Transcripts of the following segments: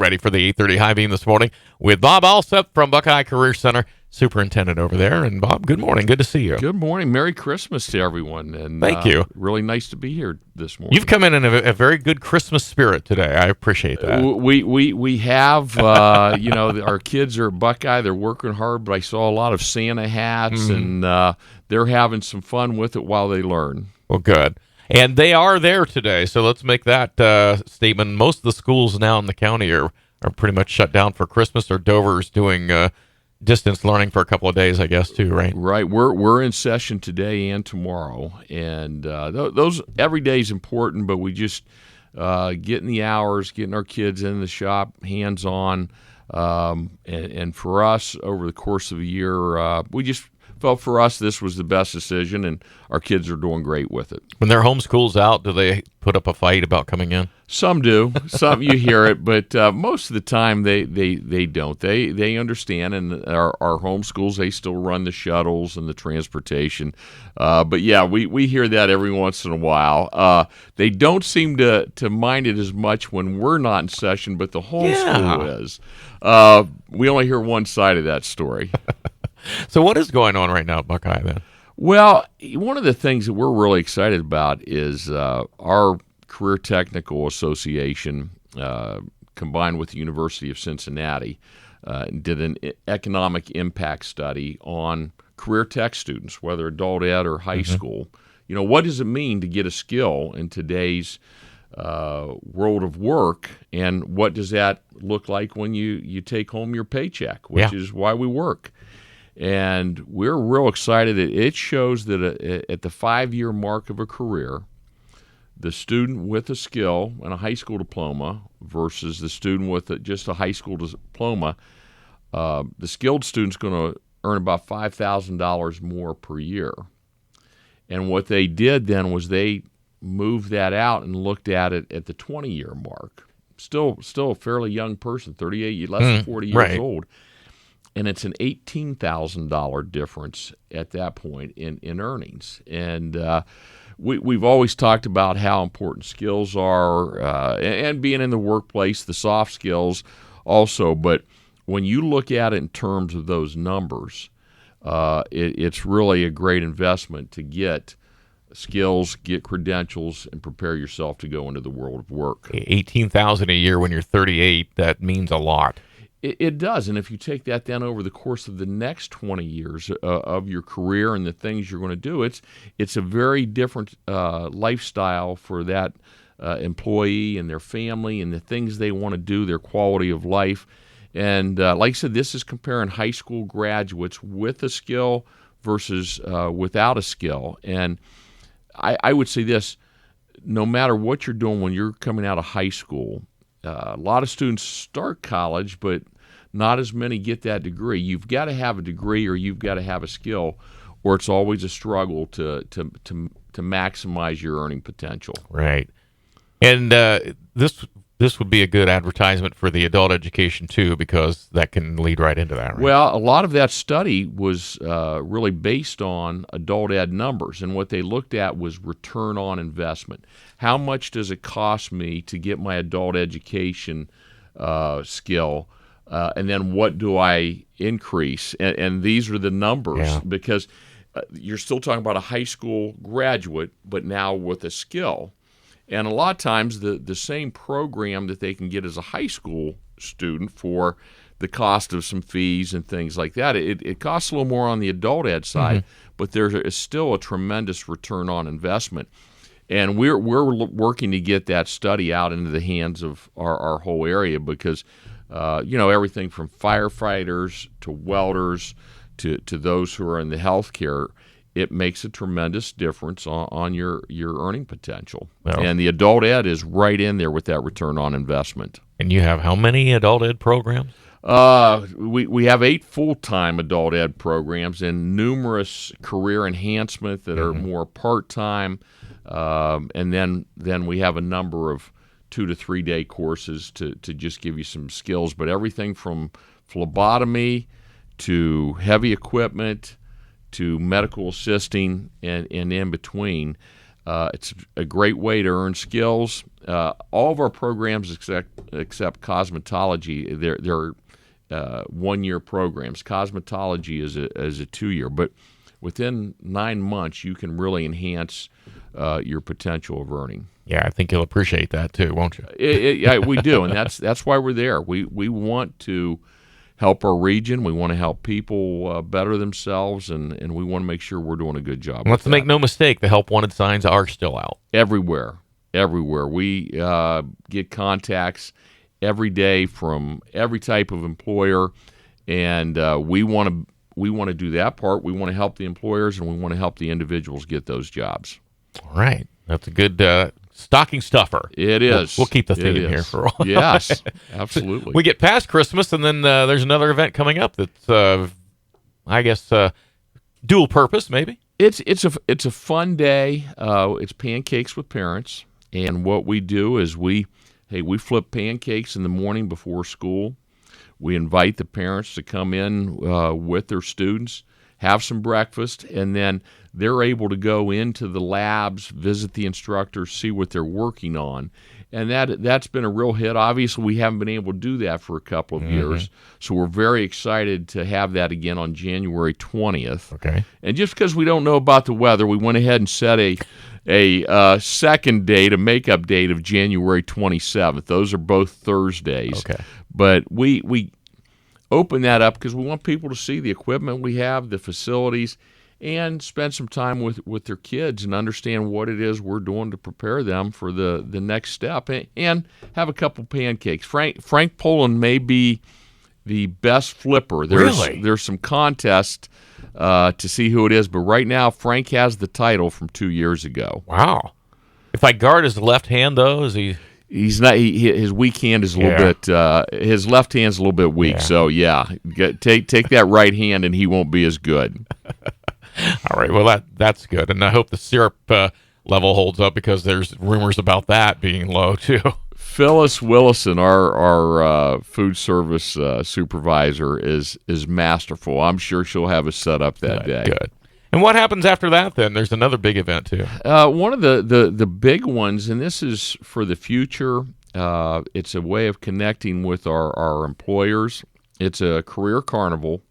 ready for the 8:30 High Beam this morning with Bob Alsept from Buckeye Career Center, superintendent over there. And Bob, good morning. Good to see you. Good morning. Merry Christmas to everyone. And thank you. Really nice to be here this morning. You've come in a very good Christmas spirit today. I appreciate that. We have, our kids are at Buckeye. They're working hard, but I saw a lot of Santa hats, and they're having some fun with it while they learn. Well, good. And they are there today, so let's make that statement. Most of the schools now in the county are pretty much shut down for Christmas, or Dover's doing distance learning for a couple of days, I guess, too, right? Right. We're in session today and tomorrow, and those every day is important, but we just getting the hours, getting our kids in the shop, hands-on, and for us, over the course of a year, we just felt for us this was the best decision, and our kids are doing great with it. When their homeschool's out, do they put up a fight about coming in? Some do. Some you hear it, but most of the time they don't. They understand, and our homeschools, they still run the shuttles and the transportation. But yeah, we hear that every once in a while. They don't seem to mind it as much when we're not in session, but the homeschool is. We only hear one side of that story. So what is going on right now at Buckeye then? Well, one of the things that we're really excited about is our Career Technical Association, combined with the University of Cincinnati, did an economic impact study on career tech students, whether adult ed or high school. You know, what does it mean to get a skill in today's world of work, and what does that look like when you take home your paycheck, which is why we work. And we're real excited. It shows that at the 5-year mark of a career, the student with a skill and a high school diploma versus the student with just a high school diploma, the skilled student's going to earn about $5,000 more per year. And what they did then was they moved that out and looked at it at the 20-year mark. Still a fairly young person, 38, less than 40 years old. And it's an $18,000 difference at that point in earnings. And we've always talked about how important skills are, and being in the workplace, the soft skills also. But when you look at it in terms of those numbers, it's really a great investment to get skills, get credentials, and prepare yourself to go into the world of work. $18,000 a year when you're 38, that means a lot. It does, and if you take that then over the course of the next 20 years of your career and the things you're going to do, it's a very different lifestyle for that employee and their family and the things they want to do, their quality of life. And like I said, this is comparing high school graduates with a skill versus without a skill. And I would say this, no matter what you're doing when you're coming out of high school, a lot of students start college, but not as many get that degree. You've got to have a degree or you've got to have a skill, or it's always a struggle to maximize your earning potential. Right. And this would be a good advertisement for the adult education, too, because that can lead right into that, right? Well, a lot of that study was really based on adult ed numbers, and what they looked at was return on investment. How much does it cost me to get my adult education skill, and then what do I increase? And these are the numbers, because you're still talking about a high school graduate, but now with a skill. And a lot of times the same program that they can get as a high school student for the cost of some fees and things like that, it costs a little more on the adult ed side, but there is still a tremendous return on investment. And we're working to get that study out into the hands of our whole area because, everything from firefighters to welders to those who are in the healthcare, it makes a tremendous difference on your earning potential. Well, and the adult ed is right in there with that return on investment. And you have how many adult ed programs? We have 8 full-time adult ed programs and numerous career enhancement that are more part-time. And then we have a number of 2 to 3 day courses to just give you some skills. But everything from phlebotomy to heavy equipment to medical assisting and in between, It's a great way to earn skills. All of our programs except cosmetology, they're 1-year programs. Cosmetology is a 2-year, but within 9 months, you can really enhance your potential of earning. Yeah, I think you'll appreciate that too, won't you? Yeah, we do, and that's why we're there. We want to help our region. We want to help people better themselves, and we want to make sure we're doing a good job. Let's make no mistake, the help wanted signs are still out. Everywhere. We get contacts every day from every type of employer, and we want to do that part. We want to help the employers, and we want to help the individuals get those jobs. All right. That's a good stocking stuffer. It is. We'll keep the theme here for all. Yes, absolutely. We get past Christmas, and then there's another event coming up that's, I guess, dual purpose, maybe? It's a fun day. It's Pancakes with Parents, and what we do is we flip pancakes in the morning before school. We invite the parents to come in with their students, have some breakfast, and then they're able to go into the labs, visit the instructors, see what they're working on. And that's been a real hit. Obviously, we haven't been able to do that for a couple of years, so we're very excited to have that again on January 20th. Okay. And just because we don't know about the weather, we went ahead and set a second date, a makeup date of January 27th. Those are both Thursdays. Okay. But we open that up because we want people to see the equipment we have, the facilities, and spend some time with their kids and understand what it is we're doing to prepare them for the next step, and have a couple pancakes. Frank Poland may be the best flipper. There's some contest to see who it is, but right now Frank has the title from 2 years ago. Wow. If I guard his left hand, though, is he... He's not. His weak hand is a little bit. His left hand's a little bit weak. Yeah. So take that right hand, and he won't be as good. All right. Well, that's good, and I hope the syrup level holds up because there's rumors about that being low too. Phyllis Willison, our food service supervisor, is masterful. I'm sure she'll have us set up that day. Good. And what happens after that then? There's another big event too. One of the big ones, and this is for the future, it's a way of connecting with our employers. It's a career carnival.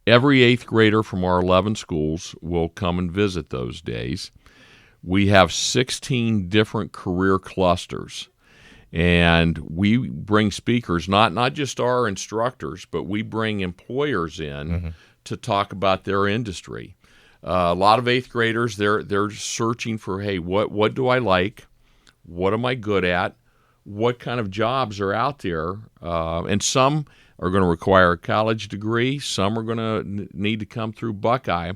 Every 8th grader from our 11 schools will come and visit those days. We have 16 different career clusters, and we bring speakers, not just our instructors, but we bring employers in to talk about their industry. A lot of 8th graders, they're searching for, hey, what do I like? What am I good at? What kind of jobs are out there? And some are going to require a college degree. Some are going to need to come through Buckeye.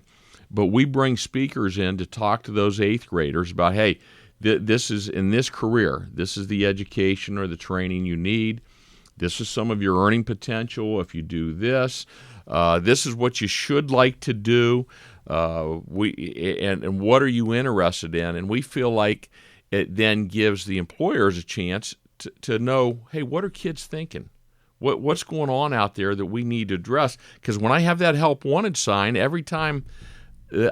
But we bring speakers in to talk to those 8th graders about, hey, this is in this career. This is the education or the training you need. This is some of your earning potential if you do this. This is what you should like to do. And what are you interested in? And we feel like it then gives the employers a chance to know, hey, what are kids thinking? What's going on out there that we need to address? Because when I have that help wanted sign, every time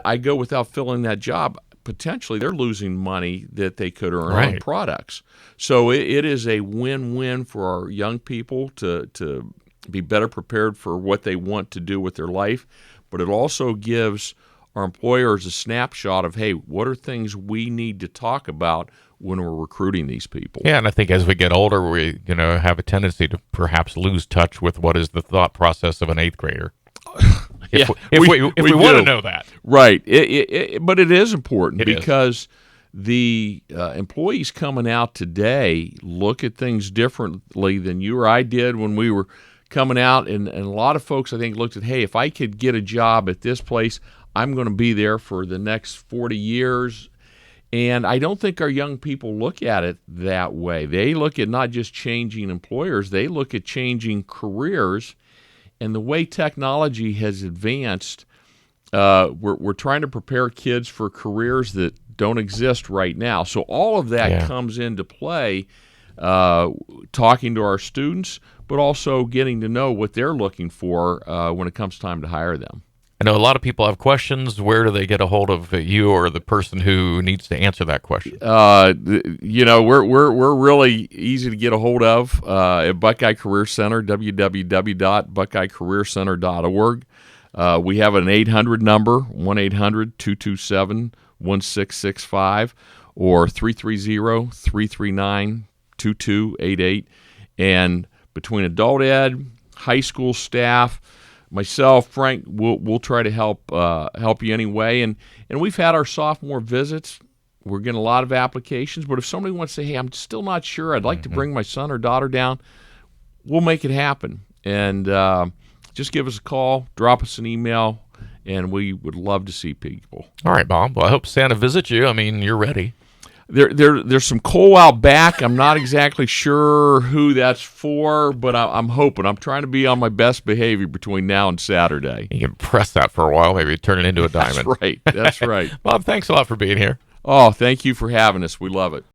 I go without filling that job, potentially they're losing money that they could earn on products. So it is a win-win for our young people to be better prepared for what they want to do with their life, but it also gives our employers a snapshot of, hey, what are things we need to talk about when we're recruiting these people? Yeah, and I think as we get older, we have a tendency to perhaps lose touch with what is the thought process of an 8th grader. If we want to know that. Right. But it is important because the employees coming out today look at things differently than you or I did when we were coming out. And a lot of folks, I think, looked at, hey, if I could get a job at this place, I'm going to be there for the next 40 years. And I don't think our young people look at it that way. They look at not just changing employers, they look at changing careers. And the way technology has advanced, we're trying to prepare kids for careers that don't exist right now. So all of that comes into play, talking to our students, but also getting to know what they're looking for when it comes time to hire them. I know a lot of people have questions. Where do they get a hold of you or the person who needs to answer that question? We're really easy to get a hold of at Buckeye Career Center, www.buckeyecareercenter.org. We have an 800 number, 1-800-227-1665, or 330-339-2288. And between adult ed, high school staff, myself, Frank, we'll try to help you anyway. And we've had our sophomore visits. We're getting a lot of applications. But if somebody wants to say, hey, I'm still not sure, I'd like to bring my son or daughter down, we'll make it happen. And just give us a call, drop us an email, and we would love to see people. All right, Bob. Well, I hope Santa visits you. I mean, you're ready. There's some coal out back. I'm not exactly sure who that's for, but I'm hoping. I'm trying to be on my best behavior between now and Saturday. You can press that for a while, maybe turn it into a diamond. That's right. Bob, thanks a lot for being here. Oh, thank you for having us. We love it.